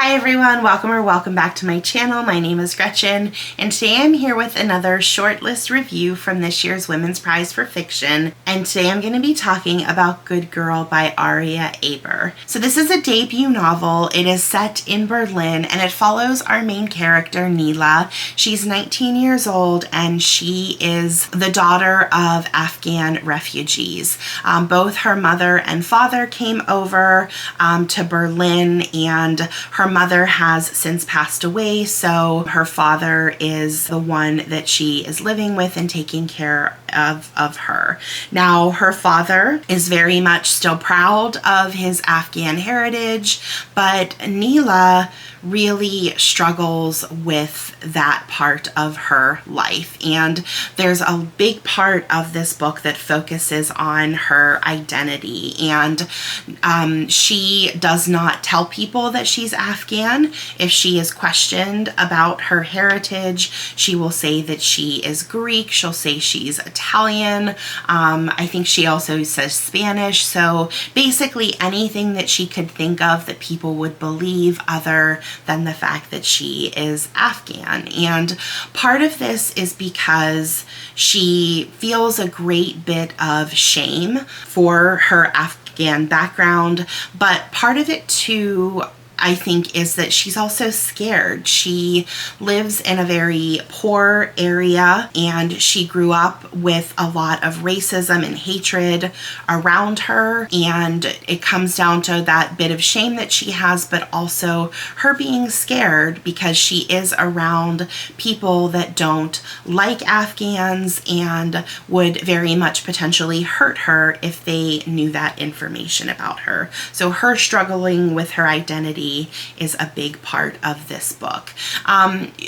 Hi everyone, welcome back to my channel. My name is Gretchen, and today I'm here with another shortlist review from this year's Women's Prize for Fiction. And today I'm going to be talking about Good Girl by Aria Aber. So this is a debut novel. It is set in Berlin and it follows our main character, Nila. She's 19 years old and she is the daughter of Afghan refugees. Both her mother and father came over to Berlin, and her mother has since passed away, so her father is the one that she is living with and taking care of her. Now, her father is very much still proud of his Afghan heritage, but Nila really struggles with that part of her life. And there's a big part of this book that focuses on her identity. And she does not tell people that she's Afghan. If she is questioned about her heritage, she will say that she is Greek. She'll say she's Italian. I think she also says Spanish. So basically anything that she could think of that people would believe other than the fact that she is Afghan. And part of this is because she feels a great bit of shame for her Afghan background, but part of it too, I think, is that she's also scared. She lives in a very poor area and she grew up with a lot of racism and hatred around her, and it comes down to that bit of shame that she has, but also her being scared because she is around people that don't like Afghans and would very much potentially hurt her if they knew that information about her. So her struggling with her identity is a big part of this book.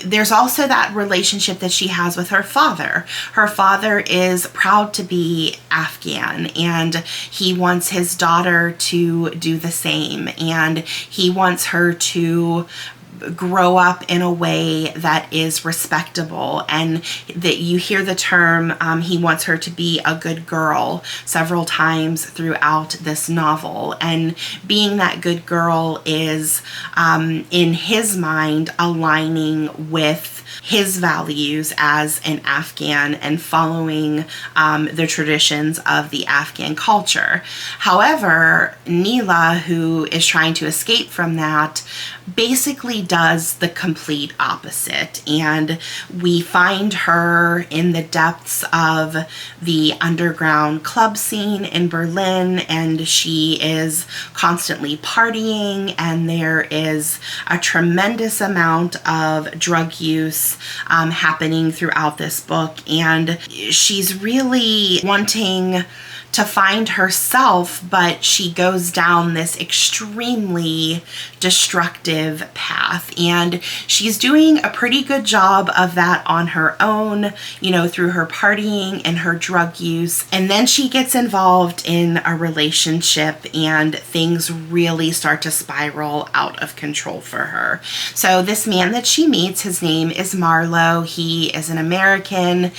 There's also that relationship that she has with her father. Her father is proud to be Afghan and he wants his daughter to do the same, and he wants her to grow up in a way that is respectable, and that you hear the term he wants her to be a good girl several times throughout this novel. And being that good girl is in his mind aligning with his values as an Afghan and following the traditions of the Afghan culture. However, Nila, who is trying to escape from that, basically does the complete opposite, and we find her in the depths of the underground club scene in Berlin, and she is constantly partying, and there is a tremendous amount of drug use happening throughout this book, and she's really wanting to find herself, but she goes down this extremely destructive path, and she's doing a pretty good job of that on her own, you know, through her partying and her drug use. And then she gets involved in a relationship and things really start to spiral out of control for her. So this man that she meets, his name is Marlowe. He is an American.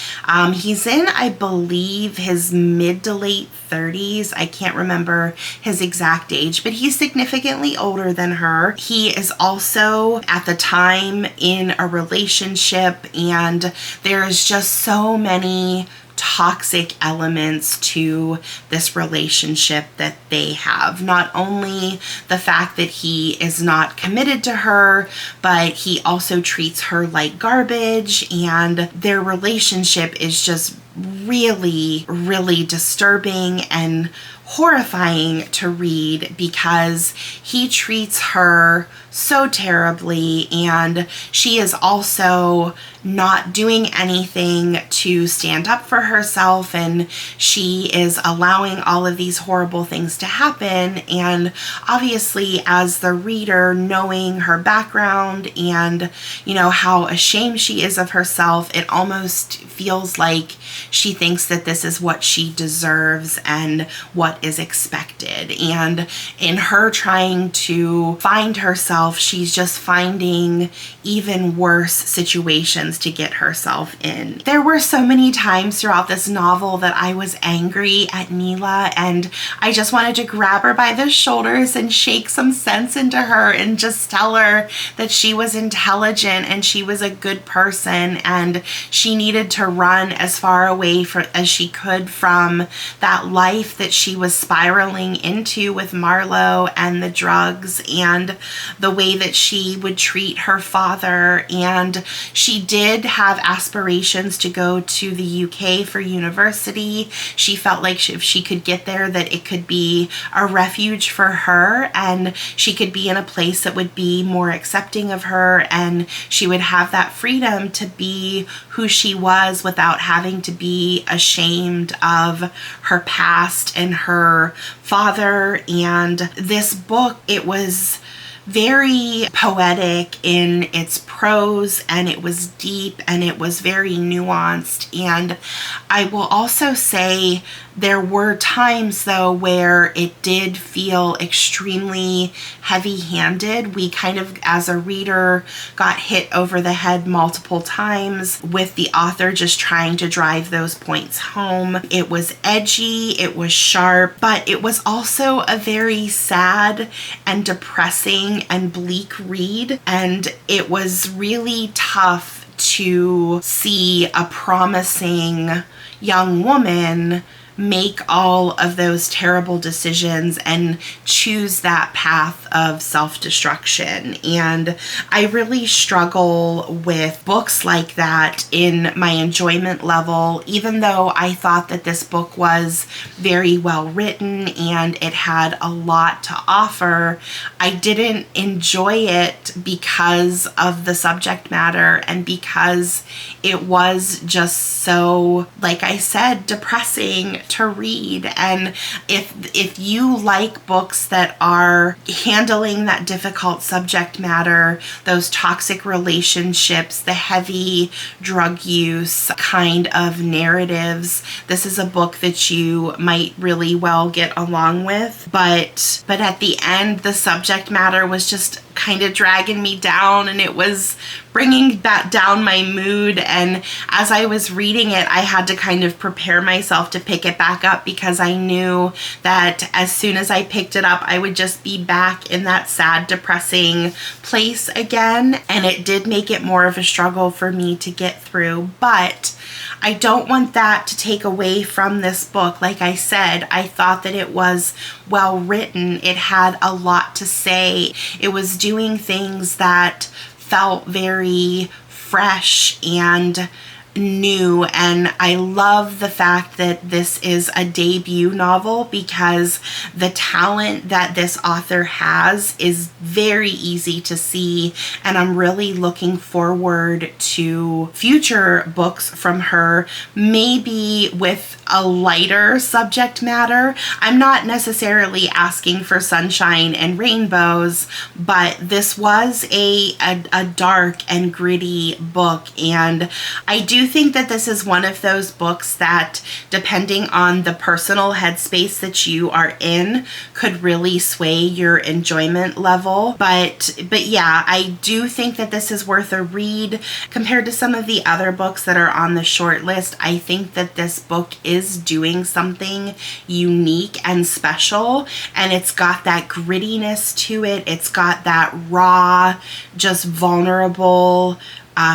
He's in, I believe, his mid to late 30s. I can't remember his exact age, but he's significantly older than her. He is also at the time in a relationship, and there's just so many toxic elements to this relationship that they have. Not only the fact that he is not committed to her, but he also treats her like garbage, and their relationship is just really, really disturbing and horrifying to read because he treats her so terribly, and she is also not doing anything to stand up for herself, and she is allowing all of these horrible things to happen. And obviously, as the reader, knowing her background and, you know, how ashamed she is of herself, it almost feels like she thinks that this is what she deserves and what is expected. And in her trying to find herself, she's just finding even worse situations situations to get herself in. There were so many times throughout this novel that I was angry at Neela, and I just wanted to grab her by the shoulders and shake some sense into her and just tell her that she was intelligent and she was a good person and she needed to run as far away as she could from that life that she was spiraling into with Marlo and the drugs and the way that she would treat her father. And she did have aspirations to go to the UK for university. She felt like if she could get there, that it could be a refuge for her and she could be in a place that would be more accepting of her, and she would have that freedom to be who she was without having to be ashamed of her past and her father. And this book, it was very poetic in its prose, and it was deep and it was very nuanced. And I will also say there were times though where it did feel extremely heavy-handed. We kind of, as a reader, got hit over the head multiple times with the author just trying to drive those points home. It was edgy, it was sharp, but it was also a very sad and depressing and bleak read, and it was really tough to see a promising young woman make all of those terrible decisions and choose that path of self-destruction. And I really struggle with books like that in my enjoyment level. Even though I thought that this book was very well written and it had a lot to offer, I didn't enjoy it because of the subject matter and because it was just so, like I said, depressing to read. And if you like books that are handling that difficult subject matter, those toxic relationships, the heavy drug use kind of narratives, this is a book that you might really well get along with. But at the end, the subject matter was just kind of dragging me down, and it was bringing that down my mood. And as I was reading it, I had to kind of prepare myself to pick it back up because I knew that as soon as I picked it up, I would just be back in that sad, depressing place again. And it did make it more of a struggle for me to get through. But I don't want that to take away from this book. Like I said, I thought that it was well written. It had a lot to say. It was doing things that felt very fresh and new, and I love the fact that this is a debut novel because the talent that this author has is very easy to see, and I'm really looking forward to future books from her, maybe with a lighter subject matter. I'm not necessarily asking for sunshine and rainbows, but this was a dark and gritty book, and I do think that this is one of those books that, depending on the personal headspace that you are in, could really sway your enjoyment level. But yeah, I do think that this is worth a read. Compared to some of the other books that are on the short list, I think that this book is doing something unique and special, and it's got that grittiness to it. It's got that raw, just vulnerable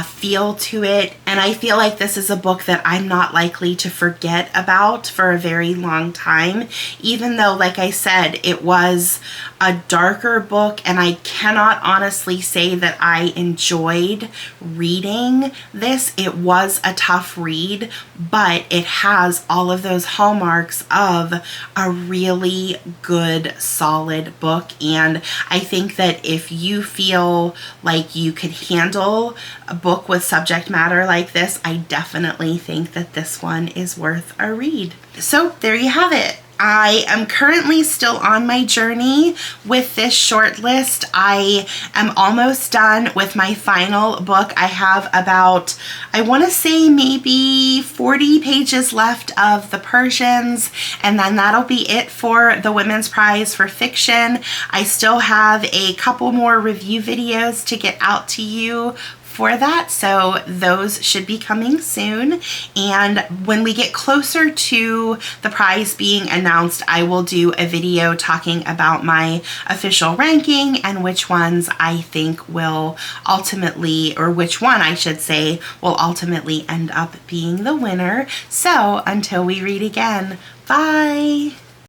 feel to it, and I feel like this is a book that I'm not likely to forget about for a very long time, even though, like I said, it was a darker book, and I cannot honestly say that I enjoyed reading this. It was a tough read, but it has all of those hallmarks of a really good, solid book. And I think that if you feel like you could handle a book with subject matter like this, I definitely think that this one is worth a read. So there you have it. I am currently still on my journey with this short list. I am almost done with my final book. I have about, I want to say maybe 40 pages left of The Persians, and then that'll be it for the Women's Prize for Fiction. I still have a couple more review videos to get out to you for that, so those should be coming soon. And when we get closer to the prize being announced, I will do a video talking about my official ranking and which ones I think will ultimately, or which one I should say, will ultimately end up being the winner. So until we read again, bye!